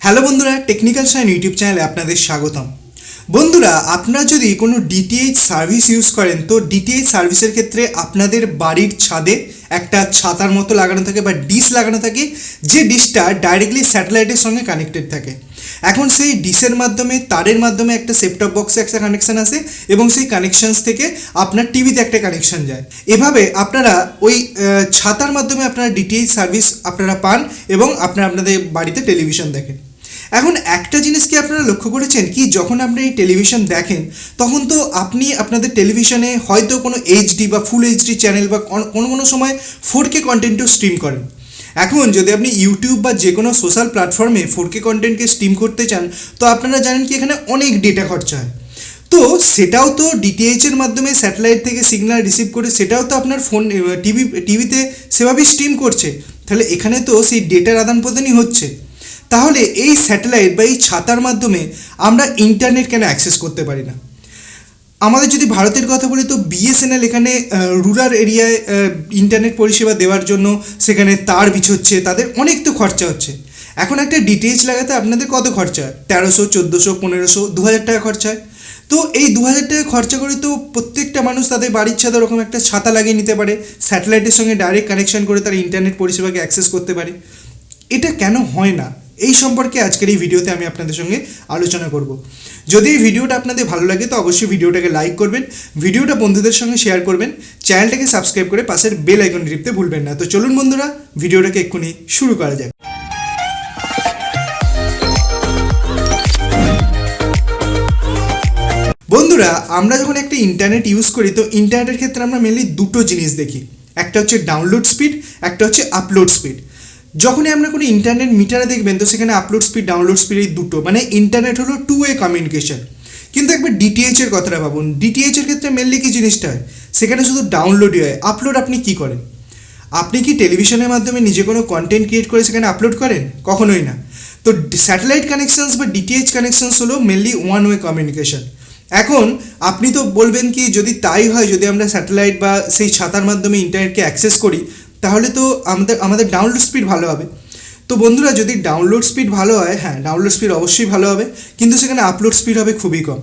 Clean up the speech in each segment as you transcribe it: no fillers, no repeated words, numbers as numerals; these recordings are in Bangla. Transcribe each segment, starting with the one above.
হ্যালো বন্ধুরা, টেকনিক্যাল সায়েন ইউটিউব চ্যানেলে আপনাদের স্বাগতম। বন্ধুরা, আপনারা যদি কোনো ডিটিএইচ সার্ভিস ইউজ করেন তো ডিটিএইচ সার্ভিসের ক্ষেত্রে আপনাদের বাড়ির ছাদে একটা ছাতার মতো লাগানো থাকে বা ডিশ লাগানো থাকে, যে ডিশটা ডাইরেক্টলি স্যাটেলাইটের সঙ্গে কানেক্টেড থাকে। এখন সেই ডিশের মাধ্যমে তারের মাধ্যমে একটা সেটটপ বক্সে একটা কানেকশান আসে এবং সেই কানেকশানস থেকে আপনার টিভিতে একটা কানেকশান যায়। এভাবে আপনারা ওই ছাতার মাধ্যমে আপনারা ডিটিএইচ সার্ভিস আপনারা পান এবং আপনাদের বাড়িতে টেলিভিশন দেখেন। এখন একটা জিনিস কি আপনারা লক্ষ্য করেছেন কি, যখন আপনি এই টেলিভিশন দেখেন তখন তো আপনি আপনাদের টেলিভিশনে হয়তো কোনো এইচডি বা ফুল এইচডি চ্যানেল বা কোনো সময় 4K কন্টেন্টও স্ট্রিম করেন। এখন যদি আপনি ইউটিউব বা যে কোনো সোশ্যাল প্ল্যাটফর্মে 4K কন্টেন্টকে স্ট্রিম করতে চান তো আপনারা জানেন কি এখানে অনেক ডেটা খরচা হয়। তো সেটাও তো ডিটিএইচের মাধ্যমে স্যাটেলাইট থেকে সিগন্যাল রিসিভ করে সেটাও তো আপনার ফোন টিভিতে সেভাবেই স্ট্রিম করছে। তাহলে এখানে তো সেই ডেটার আদান প্রদানই হচ্ছে। তাহলে এই স্যাটেলাইট বা এই ছাতার মাধ্যমে আমরা ইন্টারনেট কেন অ্যাক্সেস করতে পারি না? আমাদের যদি ভারতের কথা বলি তো বিএসএনএল এখানে রুরাল এরিয়ায় ইন্টারনেট পরিষেবা দেওয়ার জন্য সেখানে তার বিছোচ্ছে, তাদের অনেক তো খরচা হচ্ছে। এখন একটা ডিটিএইচ লাগাতে আপনাদের কত খরচা হয়? 1300, 1400, 1500, 2000 টাকা খরচা হয়। তো এই 2000 টাকা খরচা করে তো প্রত্যেকটা মানুষ তাদের বাড়ির ছাদে ওরকম একটা ছাতা লাগিয়ে নিতে পারে, স্যাটেলাইটের সঙ্গে ডাইরেক্ট কানেকশন করে তারা ইন্টারনেট পরিষেবাকে অ্যাক্সেস করতে পারে। এটা কেন হয় না এই সম্পর্কে আজকের এই ভিডিওতে আমি আপনাদের সঙ্গে আলোচনা করব। যদি এই ভিডিওটা আপনাদের ভালো লাগে তো অবশ্যই ভিডিওটাকে লাইক করবেন, ভিডিওটা বন্ধুদের সঙ্গে শেয়ার করবেন, চ্যানেলটাকে সাবস্ক্রাইব করে পাশের বেল আইকন টিপতে ভুলবেন না। তো চলুন বন্ধুরা, ভিডিওটাকে এক্ষুনি শুরু করা যাক। বন্ধুরা, আমরা যখন একটা ইন্টারনেট ইউজ করি তো ইন্টারনেটের ক্ষেত্রে আমরা মেনলি দুটো জিনিস দেখি, একটা হচ্ছে ডাউনলোড স্পিড, একটা হচ্ছে আপলোড স্পিড। যখনই আমরা কোনো ইন্টারনেট মিটারে দেখবেন তো সেখানে আপলোড স্পিড ডাউনলোড স্পিড এই দুটো, মানে ইন্টারনেট হলো 2-way কমিউনিকেশন। কিন্তু একবার ডিটিএইচের কথাটা ভাবুন, ডিটিএইচের ক্ষেত্রে মেনলি কি জিনিসটা হয়, সেখানে শুধু ডাউনলোডই হয়। আপলোড আপনি কি করেন? আপনি কি টেলিভিশনের মাধ্যমে নিজে কোনো কন্টেন্ট ক্রিয়েট করে সেখানে আপলোড করেন? কখনোই না। তো স্যাটেলাইট কানেকশনস বা ডিটিএইচ কানেকশনস হলো মেনলি 1-way কমিউনিকেশন। এখন আপনি তো বলবেন কি, যদি তাই হয়, যদি আমরা স্যাটেলাইট বা সেই ছাতার মাধ্যমে ইন্টারনেটকে অ্যাক্সেস করি তাহলে তো আমাদের ডাউনলোড স্পিড ভালো হবে। তো বন্ধুরা, যদি ডাউনলোড স্পিড ভালো হয়, হ্যাঁ ডাউনলোড স্পিড অবশ্যই ভালো হবে, কিন্তু সেখানে আপলোড স্পিড হবে খুবই কম।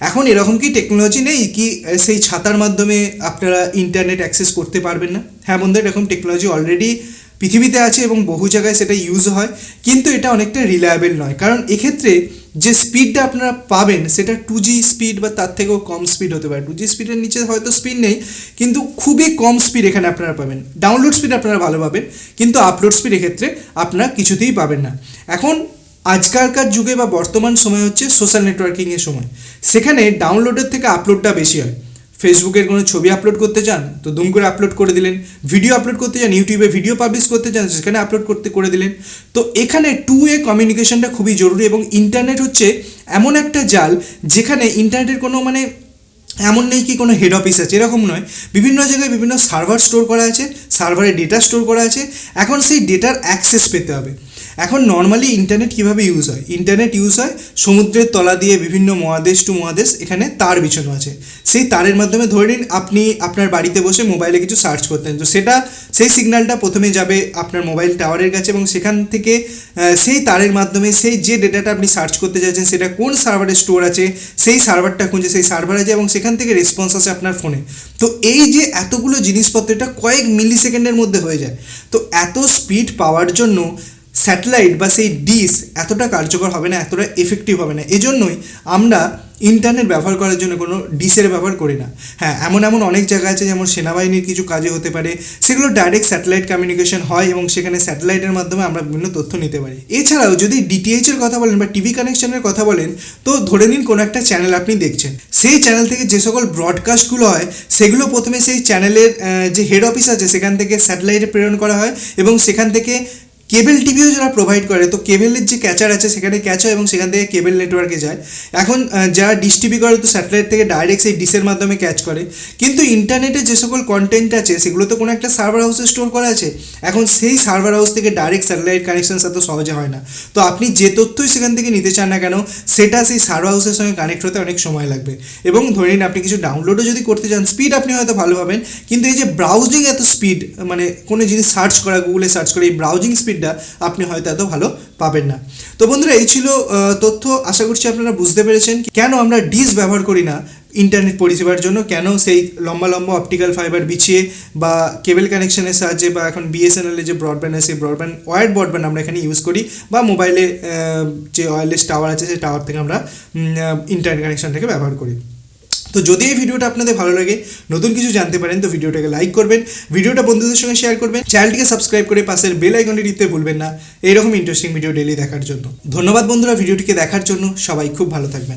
এখন এরকম কি টেকনোলজি নেই কি সেই ছাতার মাধ্যমে আপনারা ইন্টারনেট অ্যাক্সেস করতে পারবেন না? হ্যাঁ বন্ধুরা, এরকম টেকনোলজি অলরেডি পৃথিবীতে আছে এবং বহু জায়গায় সেটা ইউজ হয়, কিন্তু এটা অনেকটা রিলায়েবল নয়। কারণ এক্ষেত্রে যে স্পিডটা আপনারা পাবেন সেটা 2G স্পিড বা তার থেকেও কম স্পিড হতে পারে। 2G স্পিডের নিচে হয়তো স্পিড নেই, কিন্তু খুবই কম স্পিড এখানে আপনারা পাবেন। ডাউনলোড স্পিড আপনারা ভালো পাবেন, কিন্তু আপলোড স্পিড এক্ষেত্রে আপনারা কিছুতেই পাবেন না। এখন আজকালকার যুগে বা বর্তমান সময় হচ্ছে সোশ্যাল নেটওয়ার্কিংয়ের সময়, সেখানে ডাউনলোডের থেকে আপলোডটা বেশি হয়। ফেসবুকের কোনো ছবি আপলোড করতে চান তো দুম করে আপলোড করে দিলেন, ভিডিও আপলোড করতে চান, ইউটিউবে ভিডিও পাবলিশ করতে চান সেখানে আপলোড করে দিলেন। তো এখানে 2-way কমিউনিকেশনটা খুবই জরুরি এবং ইন্টারনেট হচ্ছে এমন একটা জাল যেখানে ইন্টারনেটের কোনো এমন নেই কি কোনো হেড অফিস আছে, এরকম নয়। বিভিন্ন জায়গায় বিভিন্ন সার্ভার স্টোর করা আছে, সার্ভারে ডেটা স্টোর করা আছে। এখন সেই ডেটার অ্যাক্সেস পেতে হবে। এখন নর্মালি ইন্টারনেট কীভাবে ইউজ হয়? ইন্টারনেট ইউজ হয় সমুদ্রের তলা দিয়ে বিভিন্ন মহাদেশ টু মহাদেশ এখানে তার বিছানো আছে। সেই তারের মাধ্যমে ধরে নিন আপনি আপনার বাড়িতে বসে মোবাইলে কিছু সার্চ করতেন, তো সেই সিগন্যালটা প্রথমে যাবে আপনার মোবাইল টাওয়ারের কাছে এবং সেখান থেকে সেই তারের মাধ্যমে সেই যে ডেটাটা আপনি সার্চ করতে চাইছেন সেটা কোন সার্ভারে স্টোর আছে সেই সার্ভারটা খুঁজে সেই সার্ভারে যায় এবং সেখান থেকে রেসপন্স আসে আপনার ফোনে। তো এই যে এতগুলো জিনিসপত্র এটা কয়েক মিলি সেকেন্ডের মধ্যে হয়ে যায়। তো এত স্পিড পাওয়ার জন্য স্যাটেলাইট বা সেই ডিশ এতটা কার্যকর হবে না, এতটা এফেক্টিভ হবে না। এজন্যই আমরা ইন্টারনেট ব্যবহার করার জন্য কোনো ডিশের ব্যবহার করি না। হ্যাঁ, এমন অনেক জায়গা আছে যেমন সেনাবাহিনীর কিছু কাজে হতে পারে, সেগুলো ডাইরেক্ট স্যাটেলাইট কমিউনিকেশন হয় এবং সেখানে স্যাটেলাইটের মাধ্যমে আমরা বিভিন্ন তথ্য নিতে পারি। এছাড়াও যদি ডিটিএইচের কথা বলেন বা টিভি কানেকশনের কথা বলেন তো ধরে নিন কোনো একটা চ্যানেল আপনি দেখছেন, সেই চ্যানেল থেকে যে সকল ব্রডকাস্টগুলো হয় সেগুলো প্রথমে সেই চ্যানেলের যে হেড অফিস আছে সেখান থেকে স্যাটেলাইটে প্রেরণ করা হয় এবং সেখান থেকে কেবল টিভিও যারা প্রোভাইড করে তো কেবলের যে ক্যাচার আছে সেখানে ক্যাচ হয় এবং সেখান থেকে কেবল নেটওয়ার্কে যায়। এখন যারা ডিশ টিভি করে তো স্যাটেলাইট থেকে ডাইরেক্ট সেই ডিশের মাধ্যমে ক্যাচ করে, কিন্তু ইন্টারনেটে যে সকল কন্টেন্ট আছে সেগুলো তো কোনো একটা সার্ভার হাউসে স্টোর করা আছে। এখন সেই সার্ভার হাউস থেকে ডাইরেক্ট স্যাটেলাইট কানেকশন এত সহজে হয় না। তো আপনি যে তথ্যই সেখান থেকে নিতে চান না কেন সেটা সেই সার্ভার হাউসের সঙ্গে কানেক্ট হতে অনেক সময় লাগবে। এবং ধরে নিন আপনি কিছু ডাউনলোডও যদি করতে চান স্পিড আপনি হয়তো ভালো পাবেন, কিন্তু এই যে ব্রাউজিং এত স্পিড, মানে কোনো জিনিস সার্চ করা, গুগলে সার্চ করা, এই ব্রাউজিং স্পিড স্পিডটা আপনি হয়তো এত ভালো পাবেন না। তো বন্ধুরা এই ছিল তথ্য, আশা করছি আপনারা বুঝতে পেরেছেন কেন আমরা ডিশ ব্যবহার করি না ইন্টারনেট পরিষেবার জন্য, কেন সেই লম্বা লম্বা অপটিক্যাল ফাইবার বিছিয়ে বা কেবল কানেকশনের সাহায্যে বা এখন বিএসএনএলের যে ব্রডব্যান্ড আছে সেই ব্রডব্যান্ড ওয়্যার্ড ব্রডব্যান্ড আমরা এখানে ইউজ করি, বা মোবাইলে যে ওয়্যারলেস টাওয়ার আছে সেই টাওয়ার থেকে আমরা ইন্টারনেট কানেকশনটাকে ব্যবহার করি। তো যদি এই ভিডিওটা আপনাদের ভালো লাগে, নতুন কিছু জানতে পারেন, তো ভিডিওটাকে লাইক করবেন, ভিডিওটা বন্ধুদের সঙ্গে শেয়ার করবেন, চ্যানেলটিকে সাবস্ক্রাইব করে পাশের বেল আইকনটি টিপতে ভুলবেন না এইরকম ইন্টারেস্টিং ভিডিও ডেইলি দেখার জন্য। ধন্যবাদ বন্ধুরা ভিডিওটিকে দেখার জন্য, সবাই খুব ভালো থাকবেন।